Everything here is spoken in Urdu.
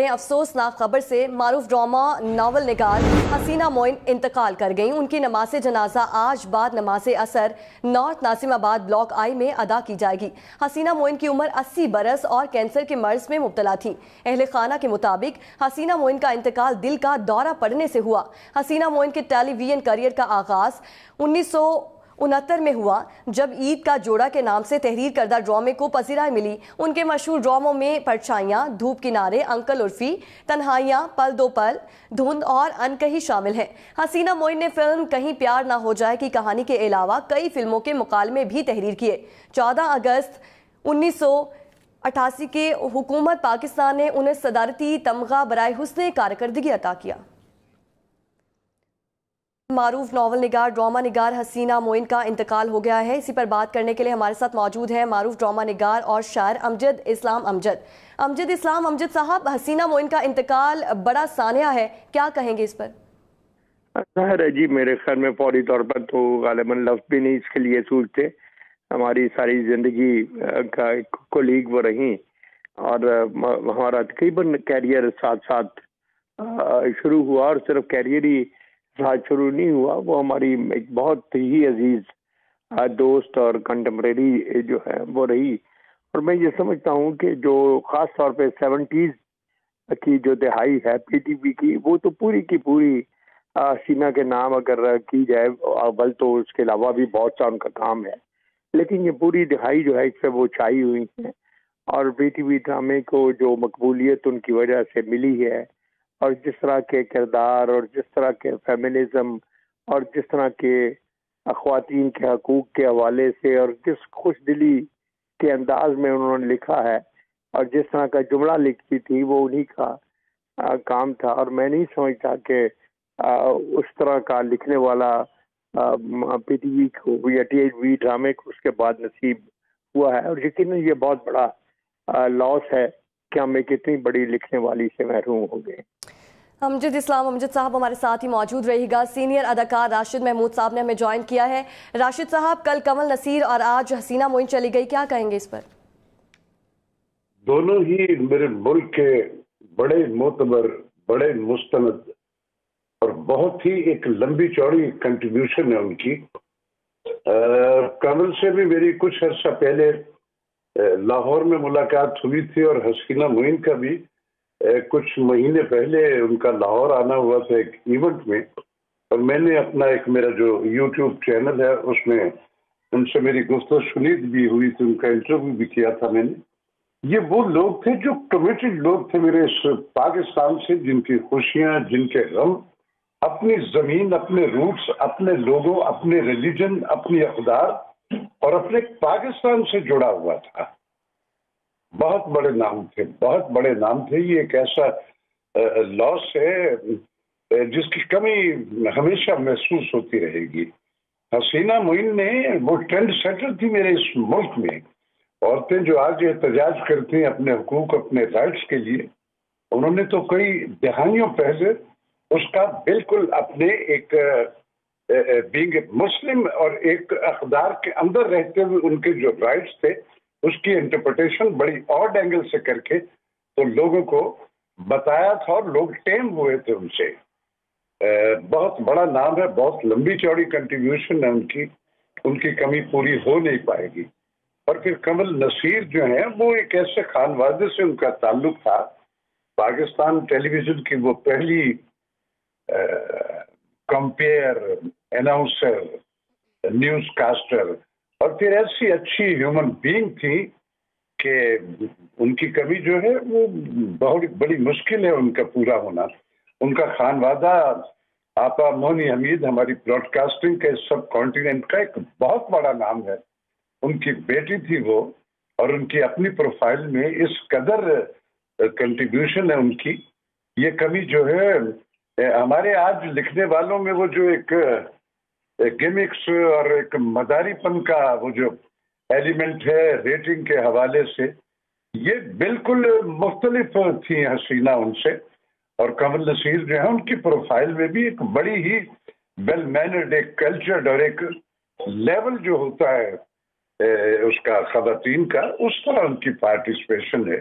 افسوسناک خبر سے معروف ڈرامہ ناول نگار حسینہ معین انتقال کر گئیں۔ ان کی نماز جنازہ آج بعد نماز عصر نارتھ ناصم آباد بلاک آئی میں ادا کی جائے گی۔ حسینہ معین کی عمر 80 برس اور کینسر کے مرض میں مبتلا تھیں۔ اہل خانہ کے مطابق حسینہ معین کا انتقال دل کا دورہ پڑنے سے ہوا۔ حسینہ معین کے ٹیلی ویژن کیریئر کا آغاز 1969 میں ہوا، جب عید کا جوڑا کے نام سے تحریر کردہ ڈرامے کو پذیرائی ملی۔ ان کے مشہور ڈراموں میں پرچھائیاں، دھوپ کنارے، انکل عرفی، تنہائیاں، پل دو پل، دھند اور انکہی شامل ہیں۔ حسینہ معین نے فلم کہیں پیار نہ ہو جائے کی کہانی کے علاوہ کئی فلموں کے مکالمے بھی تحریر کیے۔ 14 اگست 1988 کے حکومت پاکستان نے انہیں صدارتی تمغہ برائے حسن کارکردگی عطا کیا۔ معروف ناول نگار ڈرامہ نگار حسینہ معین کا انتقال ہو گیا ہے۔ اسی پر بات کرنے کے لیے ہمارے ساتھ موجود ہیں معروف ڈرامہ نگار اور شاعر امجد اسلام امجد صاحب، حسینہ معین کا انتقال بڑا سانحہ ہے، کیا کہیں گے اس پر؟ ظاہر ہے جی، میرے خیال میں فوری طور پر تو غالباً لفظ بھی نہیں اس کے لیے سوچتے۔ ہماری ساری زندگی کا ایک کولیگ وہ رہیں اور ہمارا تقریباً کیریئر ساتھ ساتھ شروع ہوا، اور صرف کیریئر ہی ساتھ شروع نہیں ہوا، وہ ہماری ایک بہت ہی عزیز دوست اور کنٹمپریری جو ہے وہ رہی۔ اور میں یہ سمجھتا ہوں کہ جو خاص طور پہ 70s کی جو دہائی ہے پی ٹی وی کی، وہ تو پوری کی پوری حسینہ کے نام اگر کی جائے اول تو اس کے علاوہ بھی بہت سا ان کا کام ہے، لیکن یہ پوری دہائی جو ہے اس سے وہ چھائی ہوئی ہے۔ اور پی ٹی وی ڈرامے کو جو مقبولیت ان کی وجہ سے ملی ہے، اور جس طرح کے کردار اور جس طرح کے فیمنزم اور جس طرح کے خواتین کے حقوق کے حوالے سے اور جس خوش دلی کے انداز میں انہوں نے لکھا ہے اور جس طرح کا جملہ لکھتی تھی، وہ انہی کا کام تھا۔ اور میں نہیں سمجھتا کہ اس طرح کا لکھنے والا پی ٹی وی کو یا ٹی وی ڈرامے کو اس کے بعد نصیب ہوا ہے، اور یقیناً یہ بہت بڑا لاس ہے کہ ہم ایک اتنی بڑی لکھنے والی سے محروم ہو گئے۔ امجد صاحب ہمارے ساتھ ہی موجود رہے گا۔ سینئر اداکار راشد محمود صاحب نے ہمیں جوائن کیا ہے۔ راشد صاحب، کل کمل نصیر اور آج حسینہ معین چلی گئی، کیا کہیں گے اس پر؟ دونوں ہی میرے ملک کے بڑے معتبر، بڑے مستند اور بہت ہی ایک لمبی چوڑی کنٹریبیوشن ہے ان کی۔ کمل سے بھی میری کچھ عرصہ پہلے لاہور میں ملاقات ہوئی تھی، اور حسینہ معین کا بھی کچھ مہینے پہلے ان کا لاہور آنا ہوا تھا ایک ایونٹ میں، اور میں نے اپنا ایک میرا جو یوٹیوب چینل ہے اس میں ان سے میری گفتگو شنید بھی ہوئی تھی، ان کا انٹرویو بھی کیا تھا میں نے۔ یہ وہ لوگ تھے جو کمیٹڈ لوگ تھے میرے اس پاکستان سے، جن کی خوشیاں، جن کے غم، اپنی زمین، اپنے روٹس، اپنے لوگوں، اپنے ریلیجن، اپنی اقدار اور اپنے پاکستان سے جڑا ہوا تھا۔ بہت بڑے نام تھے، بہت بڑے نام تھے۔ یہ ایک ایسا لاس ہے جس کی کمی ہمیشہ محسوس ہوتی رہے گی۔ حسینہ معین نے وہ ٹرینڈ سیٹر تھی میرے اس ملک میں۔ عورتیں جو آج احتجاج کرتی ہیں اپنے حقوق، اپنے رائٹس کے لیے، انہوں نے تو کئی دہائیوں پہلے اس کا بالکل اپنے ایک بینگ مسلم اور ایک اقدار کے اندر رہتے ہوئے ان کے جو رائٹس تھے اس کی انٹرپریٹیشن بڑی آڈ اینگل سے کر کے تو لوگوں کو بتایا تھا، اور لوگ ٹیم ہوئے تھے ان سے۔ بہت بڑا نام ہے، بہت لمبی چوڑی کنٹریبیوشن ہے ان کی کمی پوری ہو نہیں پائے گی۔ اور پھر کمل نصیر جو ہیں، وہ ایک ایسے خانوادے سے ان کا تعلق تھا، پاکستان ٹیلی ویژن کی وہ پہلی کمپیئر، اناؤنسر، نیوز کاسٹر، اور پھر ایسی اچھی ہیومن بینگ تھی کہ ان کی کمی جو ہے وہ بہت بڑی مشکل ہے ان کا پورا ہونا۔ ان کا خانوادہ آپا مونی حمید ہماری براڈ کاسٹنگ کے سب کانٹیننٹ کا ایک بہت بڑا نام ہے۔ ان کی بیٹی تھی وہ، اور ان کی اپنی پروفائل میں اس قدر کنٹریبیوشن ہے ان کی۔ یہ کمی جو ہے ہمارے آج لکھنے والوں میں وہ جو ایک گیمکس اور ایک مداری پن کا وہ جو ایلیمنٹ ہے ریٹنگ کے حوالے سے، یہ بالکل مختلف تھی حسینہ ان سے۔ اور کمل نصیر جو ہے ان کی پروفائل میں بھی ایک بڑی ہی ویل مینرڈ، ایک کلچرڈ اور ایک لیول جو ہوتا ہے اس کا خواتین کا، اس طرح ان کی پارٹیسپیشن ہے۔